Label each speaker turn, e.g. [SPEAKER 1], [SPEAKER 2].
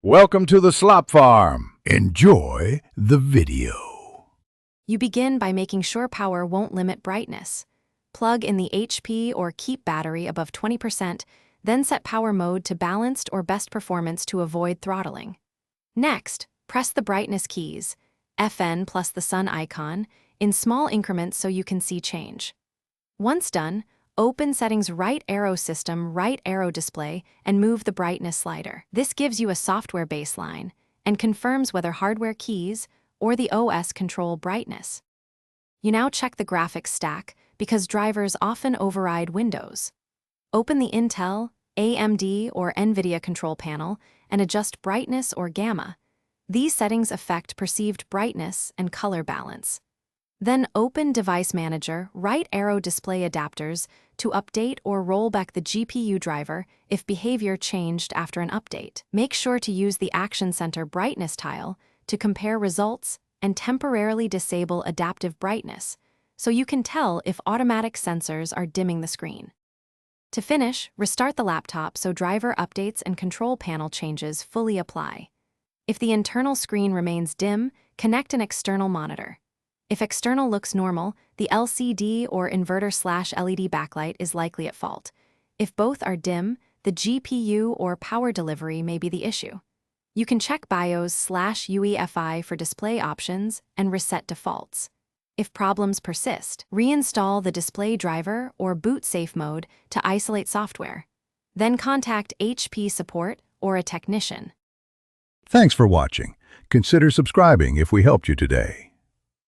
[SPEAKER 1] Welcome to the Slop Farm. Enjoy the video.
[SPEAKER 2] You begin by making sure power won't limit brightness. Plug in the HP or keep battery above 20%, then set power mode to balanced or best performance to avoid throttling. Next, press the brightness keys, FN plus the sun icon, in small increments so you can see change. Once done, open Settings Right Arrow System Right Arrow Display and move the brightness slider. This gives you a software baseline and confirms whether hardware keys or the OS control brightness. You now check the graphics stack because drivers often override Windows. Open the Intel, AMD, or NVIDIA control panel and adjust brightness or gamma. These settings affect perceived brightness and color balance. Then open Device Manager, Right Arrow Display Adapters to update or roll back the GPU driver if behavior changed after an update. Make sure to use the Action Center brightness tile to compare results and temporarily disable adaptive brightness so you can tell if automatic sensors are dimming the screen. To finish, restart the laptop so driver updates and control panel changes fully apply. If the internal screen remains dim, connect an external monitor. If external looks normal, the LCD or inverter/LED backlight is likely at fault. If both are dim, the GPU or power delivery may be the issue. You can check BIOS/UEFI for display options and reset defaults. If problems persist, reinstall the display driver or boot safe mode to isolate software. Then contact HP support or a technician.
[SPEAKER 1] Thanks for watching. Consider subscribing if we helped you today.